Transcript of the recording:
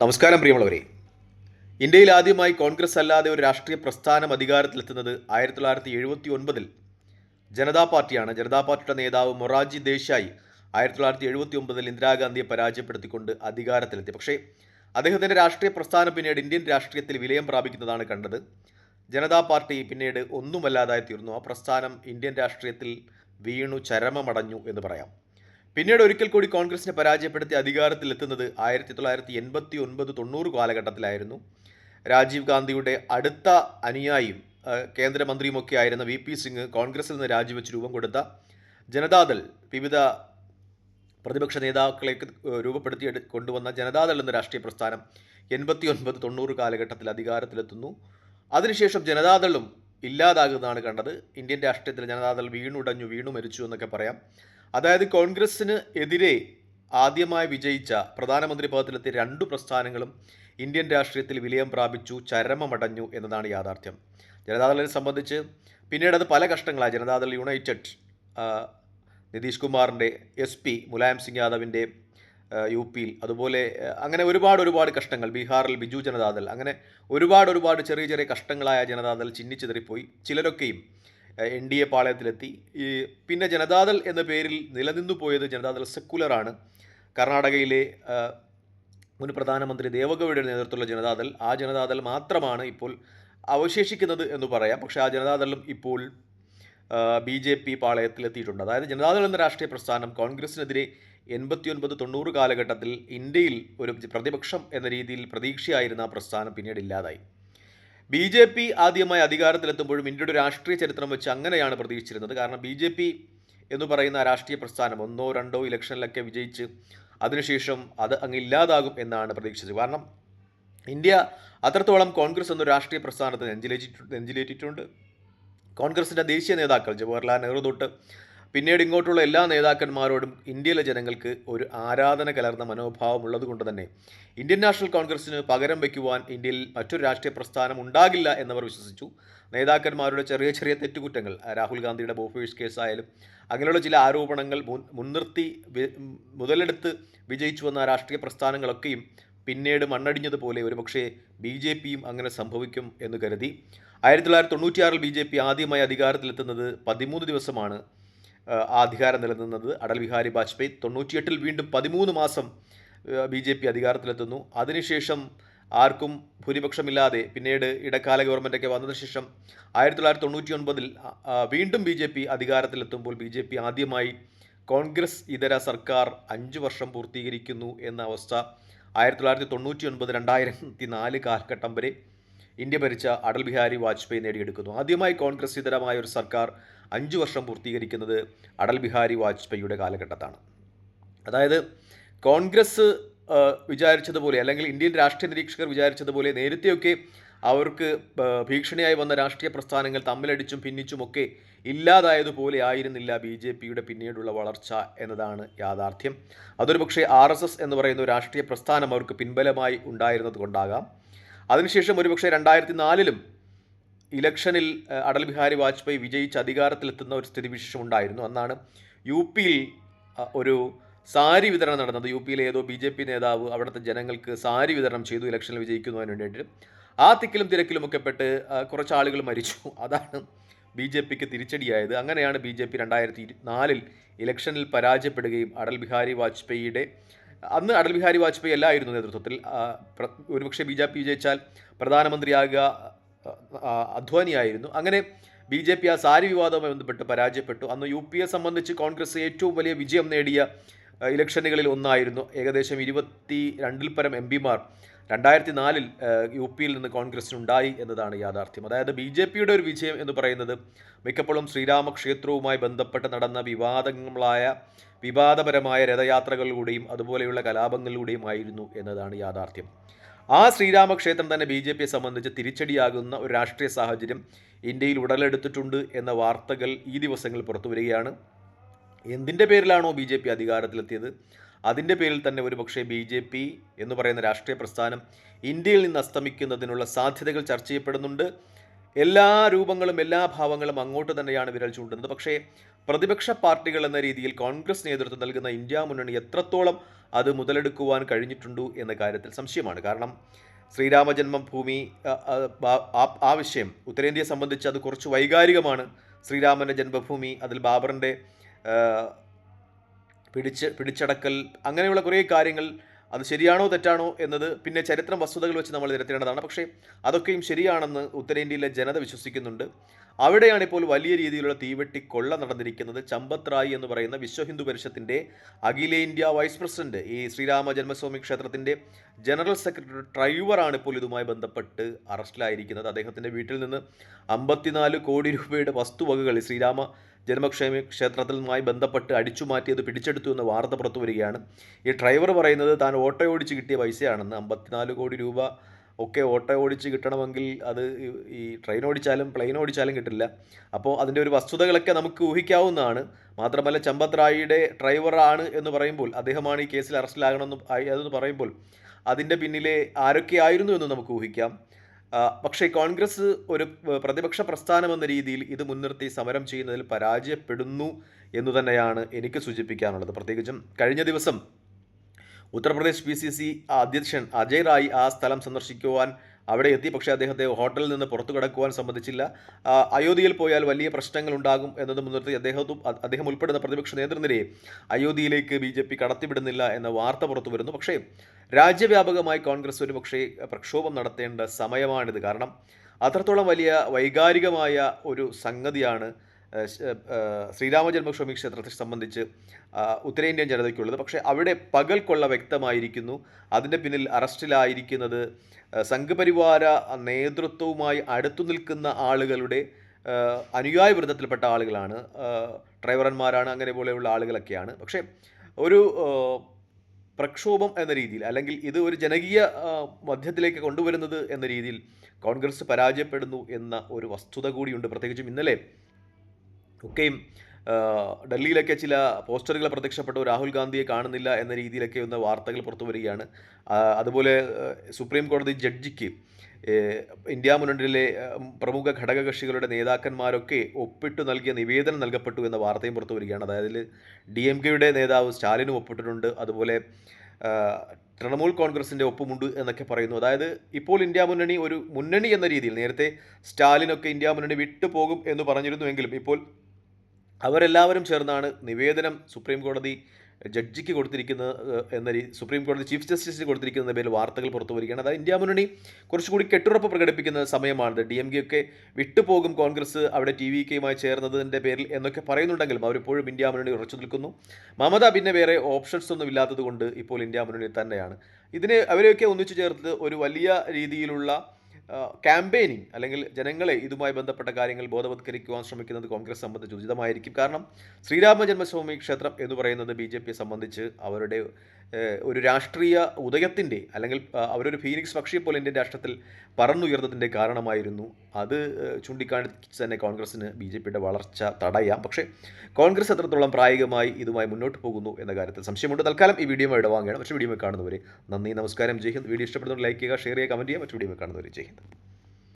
നമസ്കാരം പ്രിയമുള്ളവരെ. ഇന്ത്യയിൽ ആദ്യമായി കോൺഗ്രസ് അല്ലാതെ ഒരു രാഷ്ട്രീയ പ്രസ്ഥാനം അധികാരത്തിലെത്തുന്നത് 1979 ജനതാ പാർട്ടിയാണ്. ജനതാ പാർട്ടിയുടെ നേതാവ് മൊറാർജി ദേശായി 1979 ഇന്ദിരാഗാന്ധിയെ പരാജയപ്പെടുത്തിക്കൊണ്ട് അധികാരത്തിലെത്തി. പക്ഷേ അദ്ദേഹത്തിൻ്റെ രാഷ്ട്രീയ പ്രസ്ഥാനം പിന്നീട് ഇന്ത്യൻ രാഷ്ട്രീയത്തിൽ വിലയം പ്രാപിക്കുന്നതാണ് കണ്ടത്. ജനതാ പാർട്ടി പിന്നീട് ഒന്നുമല്ലാതായി തീർന്നു. ആ പ്രസ്ഥാനം ഇന്ത്യൻ രാഷ്ട്രീയത്തിൽ വീണു ചരമമടഞ്ഞു എന്ന് പറയാം. പിന്നീട് ഒരിക്കൽ കൂടി കോൺഗ്രസിനെ പരാജയപ്പെടുത്തി അധികാരത്തിലെത്തുന്നത് 1989-90 കാലഘട്ടത്തിലായിരുന്നു. രാജീവ് ഗാന്ധിയുടെ അടുത്ത അനുയായിയും കേന്ദ്രമന്ത്രിയുമൊക്കെ ആയിരുന്ന VP സിംഗ് കോൺഗ്രസിൽ നിന്ന് രാജിവെച്ച് രൂപം കൊടുത്ത ജനതാദൾ, വിവിധ പ്രതിപക്ഷ നേതാക്കളെ രൂപപ്പെടുത്തി കൊണ്ടുവന്ന ജനതാദൾ എന്ന രാഷ്ട്രീയ പ്രസ്ഥാനം 89-90 കാലഘട്ടത്തിൽ അധികാരത്തിലെത്തുന്നു. അതിനുശേഷം ജനതാദളും ഇല്ലാതാകുന്നതാണ് കണ്ടത്. ഇന്ത്യൻ രാഷ്ട്രീയത്തിൽ ജനതാദൾ വീണു മരിച്ചു എന്നൊക്കെ പറയാം. അതായത് കോൺഗ്രസ്സിന് എതിരെ ആദ്യമായി വിജയിച്ച പ്രധാനമന്ത്രി പദത്തിലെത്തിയ രണ്ടു പ്രസ്ഥാനങ്ങളും ഇന്ത്യൻ രാഷ്ട്രീയത്തിൽ വിലയം പ്രാപിച്ചു, ചരമമടഞ്ഞു എന്നതാണ് യാഥാർത്ഥ്യം. ജനതാദളിനെ സംബന്ധിച്ച് പിന്നീട് അത് പല കഷ്ടങ്ങളായി. ജനതാദൾ യുണൈറ്റഡ്, നിതീഷ് കുമാറിൻ്റെ SP മുലായം സിംഗ് യാദവിൻ്റെ UP യിൽ, അതുപോലെ അങ്ങനെ ഒരുപാട് കഷ്ടങ്ങൾ. ബീഹാറിൽ ബിജു ജനതാദൾ, അങ്ങനെ ഒരുപാട് ചെറിയ കഷ്ടങ്ങളായ ജനതാദൾ ചിന്നിച്ചിതറിപ്പോയി. ചിലരൊക്കെയും NDA പാളയത്തിലെത്തി. പിന്നെ ജനതാദൾ എന്ന പേരിൽ നിലനിന്നു പോയത് ജനതാദൾ സെക്കുലറാണ്. കർണാടകയിലെ മുൻ പ്രധാനമന്ത്രി ദേവഗൌഡയുടെ നേതൃത്വത്തിലുള്ള ജനതാദൾ, ആ ജനതാദൾ മാത്രമാണ് ഇപ്പോൾ അവശേഷിക്കുന്നത് എന്ന് പറയാം. പക്ഷേ ആ ജനതാദളും ഇപ്പോൾ BJP പാളയത്തിലെത്തിയിട്ടുണ്ട്. അതായത് ജനതാദൾ എന്ന രാഷ്ട്രീയ പ്രസ്ഥാനം കോൺഗ്രസിനെതിരെ 89-90 കാലഘട്ടത്തിൽ ഇന്ത്യയിൽ ഒരു പ്രതിപക്ഷം എന്ന രീതിയിൽ പ്രതീക്ഷയായിരുന്ന ആ പ്രസ്ഥാനം പിന്നീട് ഇല്ലാതായി. BJP ആദ്യമായി അധികാരത്തിലെത്തുമ്പോഴും ഇന്ത്യയുടെ രാഷ്ട്രീയ ചരിത്രം വെച്ച് അങ്ങനെയാണ് പ്രതീക്ഷിച്ചിരുന്നത്. കാരണം BJP എന്ന് പറയുന്ന രാഷ്ട്രീയ പ്രസ്ഥാനം 1-2 ഇലക്ഷനിലൊക്കെ വിജയിച്ച് അതിനുശേഷം അത് അങ്ങ് ഇല്ലാതാകും എന്നാണ് പ്രതീക്ഷിച്ചത്. കാരണം ഇന്ത്യ അത്രത്തോളം കോൺഗ്രസ് എന്നൊരു രാഷ്ട്രീയ പ്രസ്ഥാനത്തെ നെഞ്ചിലേറ്റിട്ടുണ്ട്. കോൺഗ്രസിൻ്റെ ദേശീയ നേതാക്കൾ ജവഹർലാൽ നെഹ്റു തൊട്ട് പിന്നീട് ഇങ്ങോട്ടുള്ള എല്ലാ നേതാക്കന്മാരോടും ഇന്ത്യയിലെ ജനങ്ങൾക്ക് ഒരു ആരാധന കലർന്ന മനോഭാവം ഉള്ളതുകൊണ്ട് തന്നെ ഇന്ത്യൻ നാഷണൽ കോൺഗ്രസ്സിന് പകരം വയ്ക്കുവാൻ ഇന്ത്യയിൽ മറ്റൊരു രാഷ്ട്രീയ പ്രസ്ഥാനം ഉണ്ടാകില്ല എന്നവർ വിശ്വസിച്ചു. നേതാക്കന്മാരുടെ ചെറിയ തെറ്റുകുറ്റങ്ങൾ, രാഹുൽ ഗാന്ധിയുടെ ബോഫേഴ്സ് കേസായാലും അങ്ങനെയുള്ള ചില ആരോപണങ്ങൾ മുൻനിർത്തി മുതലെടുത്ത് വിജയിച്ചു വന്ന രാഷ്ട്രീയ പ്രസ്ഥാനങ്ങളൊക്കെയും പിന്നീട് മണ്ണടിഞ്ഞതുപോലെ ഒരുപക്ഷെ BJPയും അങ്ങനെ സംഭവിക്കും എന്ന് കരുതി 1996 BJP ആദ്യമായി അധികാരത്തിലെത്തുന്നത് 13 ദിവസമാണ് ആ അധികാരം നിലനിന്നത്. അടൽ ബിഹാരി വാജ്പേയി 98 വീണ്ടും 13 മാസം BJP അധികാരത്തിലെത്തുന്നു. അതിനുശേഷം ആർക്കും ഭൂരിപക്ഷമില്ലാതെ പിന്നീട് ഇടക്കാല ഗവൺമെൻറ്റൊക്കെ വന്നതിന് ശേഷം 1999 വീണ്ടും BJP അധികാരത്തിലെത്തുമ്പോൾ BJP ആദ്യമായി കോൺഗ്രസ് ഇതര സർക്കാർ 5 വർഷം പൂർത്തീകരിക്കുന്നു എന്ന അവസ്ഥ 1999-2004 കാലഘട്ടം വരെ ഇന്ത്യ ഭരിച്ച അടൽ ബിഹാരി വാജ്പേയി നേടിയെടുക്കുന്നു. ആദ്യമായി കോൺഗ്രസ് ഇതരമായ ഒരു സർക്കാർ 5 വർഷം പൂർത്തീകരിക്കുന്നത് അടൽ ബിഹാരി വാജ്പേയിയുടെ കാലഘട്ടത്താണ്. അതായത് കോൺഗ്രസ് വിചാരിച്ചതുപോലെ, അല്ലെങ്കിൽ ഇന്ത്യൻ രാഷ്ട്രീയ നിരീക്ഷകർ വിചാരിച്ചതുപോലെ നേരത്തെയൊക്കെ അവർക്ക് ഭീഷണിയായി വന്ന രാഷ്ട്രീയ പ്രസ്ഥാനങ്ങൾ തമ്മിലടിച്ചും ഭിന്നിച്ചുമൊക്കെ ഇല്ലാതായതുപോലെ ആയിരുന്നില്ല BJPയുടെ പിന്നീടുള്ള വളർച്ച എന്നതാണ് യാഥാർത്ഥ്യം. അതൊരു പക്ഷേ RSS എന്ന് പറയുന്ന ഒരു രാഷ്ട്രീയ പ്രസ്ഥാനം അവർക്ക് പിൻബലമായി ഉണ്ടായിരുന്നത് കൊണ്ടാകാം. അതിനുശേഷം ഒരുപക്ഷെ 2004 ഇലക്ഷനിൽ അടൽ ബിഹാരി വാജ്പേയി വിജയിച്ച് അധികാരത്തിലെത്തുന്ന ഒരു സ്ഥിതിവിശേഷം ഉണ്ടായിരുന്നു. അന്നാണ് UP യിൽ ഒരു സാരി വിതരണം നടന്നത്. UP യിലെ ഏതോ BJP നേതാവ് അവിടുത്തെ ജനങ്ങൾക്ക് സാരി വിതരണം ചെയ്തു ഇലക്ഷനിൽ വിജയിക്കുന്നതിന് വേണ്ടിയിട്ട്. ആ തിക്കിലും തിരക്കിലുമൊക്കെ പെട്ട് കുറച്ച് ആളുകൾ മരിച്ചു. അതാണ് BJPക്ക് തിരിച്ചടിയായത്. അങ്ങനെയാണ് BJP 2004 ഇലക്ഷനിൽ പരാജയപ്പെടുകയും അടൽ ബിഹാരി വാജ്പേയിയുടെ, അന്ന് അടൽ ബിഹാരി വാജ്പേയി അല്ലായിരുന്നു നേതൃത്വത്തിൽ, ഒരുപക്ഷെ BJP വിജയിച്ചാൽ പ്രധാനമന്ത്രിയാകുക അദ്വാനിയായിരുന്നു. അങ്ങനെ BJP ആ സാരി വിവാദവുമായി ബന്ധപ്പെട്ട് പരാജയപ്പെട്ടു. അന്ന് UP യെ സംബന്ധിച്ച് കോൺഗ്രസ് ഏറ്റവും വലിയ വിജയം നേടിയ ഇലക്ഷനുകളിൽ ഒന്നായിരുന്നു. ഏകദേശം 22 പരം MPമാർ 2004 UP യിൽ നിന്ന് കോൺഗ്രസിനുണ്ടായി എന്നതാണ് യാഥാർത്ഥ്യം. അതായത് BJPയുടെ ഒരു വിജയം എന്ന് പറയുന്നത് മിക്കപ്പോഴും ശ്രീരാമക്ഷേത്രവുമായി ബന്ധപ്പെട്ട് നടന്ന വിവാദപരമായ രഥയാത്രകളിലൂടെയും അതുപോലെയുള്ള കലാപങ്ങളിലൂടെയും ആയിരുന്നു എന്നതാണ് യാഥാർത്ഥ്യം. ആ ശ്രീരാമക്ഷേത്രം തന്നെ BJPയെ സംബന്ധിച്ച് തിരിച്ചടിയാകുന്ന ഒരു രാഷ്ട്രീയ സാഹചര്യം ഇന്ത്യയിൽ ഉടലെടുത്തിട്ടുണ്ട് എന്ന വാർത്തകൾ ഈ ദിവസങ്ങളിൽ പുറത്തു വരികയാണ്. എന്തിൻ്റെ പേരിലാണോ BJP അധികാരത്തിലെത്തിയത് അതിൻ്റെ പേരിൽ തന്നെ ഒരുപക്ഷെ BJP എന്ന് പറയുന്ന രാഷ്ട്രീയ പ്രസ്ഥാനം ഇന്ത്യയിൽ നിന്ന് അസ്തമിക്കുന്നതിനുള്ള സാധ്യതകൾ ചർച്ച ചെയ്യപ്പെടുന്നുണ്ട് എല്ലാ രൂപങ്ങളും എല്ലാ ഭാവങ്ങളും അങ്ങോട്ട് തന്നെയാണ് വിരൽ ചൂണ്ടുന്നത്. പക്ഷേ പ്രതിപക്ഷ പാർട്ടികൾ എന്ന രീതിയിൽ കോൺഗ്രസ് നേതൃത്വം നൽകുന്ന ഇന്ത്യ മുന്നണി എത്രത്തോളം അത് മുതലെടുക്കുവാൻ കഴിഞ്ഞിട്ടുണ്ടോ എന്ന കാര്യത്തിൽ സംശയമാണ്. കാരണം ശ്രീരാമ ജന്മഭൂമി ആ വിഷയം ഉത്തരേന്ത്യയെ സംബന്ധിച്ച് അത് കുറച്ച് വൈകാരികമാണ്. ശ്രീരാമൻ്റെ ജന്മഭൂമി, അതിൽ ബാബറിൻ്റെ പിടിച്ചടക്കൽ, അങ്ങനെയുള്ള കുറേ കാര്യങ്ങൾ അത് ശരിയാണോ തെറ്റാണോ എന്നത് പിന്നെ ചരിത്രം വസ്തുതകൾ വെച്ച് നമ്മൾ നിരത്തേണ്ടതാണ്. പക്ഷേ അതൊക്കെയും ശരിയാണെന്ന് ഉത്തരേന്ത്യയിലെ ജനത വിശ്വസിക്കുന്നുണ്ട്. അവിടെയാണ് ഇപ്പോൾ വലിയ രീതിയിലുള്ള തീവെട്ടിക്കൊള്ള നടന്നിരിക്കുന്നത്. ചമ്പത് റായ് എന്ന് പറയുന്ന വിശ്വ ഹിന്ദു പരിഷത്തിൻ്റെ അഖിലേന്ത്യാ വൈസ് പ്രസിഡന്റ്, ഈ ശ്രീരാമ ജന്മസ്വാമി ക്ഷേത്രത്തിൻ്റെ ജനറൽ സെക്രട്ടറി ഡ്രൈവറാണ് ഇപ്പോൾ ഇതുമായി ബന്ധപ്പെട്ട് അറസ്റ്റിലായിരിക്കുന്നത്. അദ്ദേഹത്തിൻ്റെ വീട്ടിൽ നിന്ന് 54 കോടി രൂപയുടെ വസ്തുവകകൾ ശ്രീരാമ ജന്മക്ഷേമ ക്ഷേത്രത്തിലുമായി ബന്ധപ്പെട്ട് അടിച്ചുമാറ്റിയത് പിടിച്ചെടുത്തു എന്ന വാർത്ത പുറത്തു വരികയാണ്. ഈ ഡ്രൈവർ പറയുന്നത് താൻ ഓട്ടോ ഓടിച്ച് കിട്ടിയ പൈസയാണെന്ന്. 54 കോടി രൂപ ഒക്കെ ഓട്ടോ ഓടിച്ച് കിട്ടണമെങ്കിൽ അത് ഈ ട്രെയിൻ ഓടിച്ചാലും പ്ലെയിൻ ഓടിച്ചാലും കിട്ടില്ല. അപ്പോൾ അതിൻ്റെ ഒരു വസ്തുതകളൊക്കെ നമുക്ക് ഊഹിക്കാവുന്നതാണ്. മാത്രമല്ല ചമ്പത് റായിയുടെ ഡ്രൈവറാണ് എന്ന് പറയുമ്പോൾ, അദ്ദേഹമാണ് ഈ കേസിൽ അറസ്റ്റിലാകണമെന്ന് പറയുമ്പോൾ അതിൻ്റെ പിന്നിലെ ആരൊക്കെയായിരുന്നു എന്ന് നമുക്ക് ഊഹിക്കാം. പക്ഷേ കോൺഗ്രസ് ഒരു പ്രതിപക്ഷ പ്രസ്ഥാനമെന്ന രീതിയിൽ ഇത് മുൻനിർത്തി സമരം ചെയ്യുന്നതിൽ പരാജയപ്പെടുന്നു എന്നു തന്നെയാണ് എനിക്ക് സൂചിപ്പിക്കാനുള്ളത്. പ്രത്യേകിച്ചും കഴിഞ്ഞ ദിവസം ഉത്തർപ്രദേശ് PCC അധ്യക്ഷൻ അജയ് റായ് ആ സ്ഥലം സന്ദർശിക്കുവാൻ അവിടെ എത്തി. പക്ഷേ അദ്ദേഹത്തെ ഹോട്ടലിൽ നിന്ന് പുറത്തു കടക്കുവാൻ സമ്മതിച്ചില്ല. അയോധ്യയിൽ പോയാൽ വലിയ പ്രശ്നങ്ങൾ ഉണ്ടാകും എന്നത് മുൻനിർത്തി അദ്ദേഹം ഉൾപ്പെടുന്ന പ്രതിപക്ഷ നേതൃനിരയെ അയോധ്യയിലേക്ക് BJP കടത്തിവിടുന്നില്ല എന്ന വാർത്ത പുറത്തു വരുന്നു. പക്ഷേ രാജ്യവ്യാപകമായി കോൺഗ്രസ് ഒരു പക്ഷേ പ്രക്ഷോഭം നടത്തേണ്ട സമയമാണിത്. കാരണം അത്രത്തോളം വലിയ വൈകാരികമായ ഒരു സംഗതിയാണ് ശ്രീരാമ ജന്മഭൂമി ക്ഷേത്രത്തെ സംബന്ധിച്ച് ഉത്തരേന്ത്യൻ ജനതയ്ക്കുള്ളത്. പക്ഷേ അവിടെ പകൽക്കൊള്ള വ്യക്തമായിരിക്കുന്നു. അതിൻ്റെ പിന്നിൽ അറസ്റ്റിലായിരിക്കുന്നത് സംഘപരിവാര നേതൃത്വവുമായി അടുത്തു നിൽക്കുന്ന ആളുകളുടെ അനുയായി വൃന്ദത്തിൽപ്പെട്ട ആളുകളാണ്, ഡ്രൈവർമാരാണ്, അങ്ങനെ പോലെയുള്ള ആളുകളൊക്കെയാണ്. പക്ഷേ ഒരു പ്രക്ഷോഭം എന്ന രീതിയിൽ, അല്ലെങ്കിൽ ഇത് ഒരു ജനകീയ മധ്യത്തിലേക്ക് കൊണ്ടുവരുന്നത് എന്ന രീതിയിൽ കോൺഗ്രസ് പരാജയപ്പെടുന്നു എന്ന ഒരു വസ്തുത കൂടിയുണ്ട്. പ്രത്യേകിച്ചും ഇന്നലെ ഒക്കെയും ഡൽഹിയിലൊക്കെ ചില പോസ്റ്ററുകൾ പ്രത്യക്ഷപ്പെട്ടു, രാഹുൽ ഗാന്ധിയെ കാണുന്നില്ല എന്ന രീതിയിലൊക്കെ ഒന്ന് വാർത്തകൾ പുറത്തു വരികയാണ്. അതുപോലെ സുപ്രീം കോടതി ജഡ്ജിക്ക് ഇന്ത്യ മുന്നണിയിലെ പ്രമുഖ ഘടകകക്ഷികളുടെ നേതാക്കന്മാരൊക്കെ ഒപ്പിട്ട് നൽകിയ നിവേദനം നൽകപ്പെട്ടു എന്ന വാർത്തയും പുറത്തു വരികയാണ്. അതായത് DMKയുടെ നേതാവ് സ്റ്റാലിനും ഒപ്പിട്ടിട്ടുണ്ട്, അതുപോലെ തൃണമൂൽ കോൺഗ്രസിൻ്റെ ഒപ്പുമുണ്ട് എന്നൊക്കെ പറയുന്നു. അതായത് ഇപ്പോൾ ഇന്ത്യ മുന്നണി ഒരു മുന്നണി എന്ന രീതിയിൽ, നേരത്തെ സ്റ്റാലിനൊക്കെ ഇന്ത്യ മുന്നണി വിട്ടുപോകും എന്ന് പറഞ്ഞിരുന്നുവെങ്കിലും ഇപ്പോൾ അവരെല്ലാവരും ചേർന്നാണ് നിവേദനം സുപ്രീം കോടതി ജഡ്ജിക്ക് കൊടുത്തിരിക്കുന്നത് സുപ്രീം കോടതി ചീഫ് ജസ്റ്റിസിന് കൊടുത്തിരിക്കുന്ന പേരിൽ വാർത്തകൾ പുറത്തു വരികയാണ്. അതായത് ഇന്ത്യ മുന്നണി കുറച്ചുകൂടി കെട്ടുറപ്പ് പ്രകടിപ്പിക്കുന്ന സമയമാണിത്. DMK ഒക്കെ വിട്ടുപോകും കോൺഗ്രസ് അവിടെ TVKയുമായി ചേർന്നതിൻ്റെ പേരിൽ എന്നൊക്കെ പറയുന്നുണ്ടെങ്കിലും അവരിപ്പോഴും ഇന്ത്യ മുന്നണി ഉറച്ചു നിൽക്കുന്നു. മമത പിന്നെ വേറെ ഓപ്ഷൻസ് ഒന്നും ഇല്ലാത്തത് കൊണ്ട് ഇപ്പോൾ ഇന്ത്യ മുന്നണി തന്നെയാണ്. അവരെയൊക്കെ ഒന്നിച്ചു ചേർത്ത് ഒരു വലിയ രീതിയിലുള്ള ക്യാമ്പയിനിങ്, അല്ലെങ്കിൽ ജനങ്ങളെ ഇതുമായി ബന്ധപ്പെട്ട കാര്യങ്ങൾ ബോധവത്കരിക്കുവാൻ ശ്രമിക്കുന്നത് കോൺഗ്രസ് സംബന്ധിച്ച് ഉചിതമായിരിക്കും. കാരണം ശ്രീരാമ ജന്മഭൂമി ക്ഷേത്രം എന്ന് പറയുന്നത് BJPയെ സംബന്ധിച്ച് അവരുടെ ഒരു രാഷ്ട്രീയ ഉദയത്തിൻ്റെ, അല്ലെങ്കിൽ അവരൊരു ഫീനിക്സ് പക്ഷിയെ പോലെ ഇന്ത്യൻ രാഷ്ട്രത്തിൽ പറന്നുയർന്നതിൻ്റെ കാരണമായിരുന്നു. അത് ചൂണ്ടിക്കാണിച്ച് തന്നെ കോൺഗ്രസ്സിന് BJPയുടെ വളർച്ച തടയാം. പക്ഷേ കോൺഗ്രസ് എത്രത്തോളം പ്രായോഗികമായി ഇതുമായി മുന്നോട്ട് പോകുന്നു എന്ന കാര്യത്തിൽ സംശയമുണ്ട്. തൽക്കാലം ഈ വീഡിയോ ഇടവാങ്ങുകയാണ്. മറ്റു വീഡിയോ കാണുന്നവരെ നന്ദി, നമസ്കാരം, ജയ് ഹിന്ദ്. വീഡിയോ ഇഷ്ടപ്പെടുന്നവർ ലൈക്ക് ചെയ്യുക, ഷെയർ ചെയ്യുക, കമൻറ്റ് ചെയ്യുക. മറ്റു വീഡിയോ കാണുന്നവരെ ജയ് ഹിന്ദ്.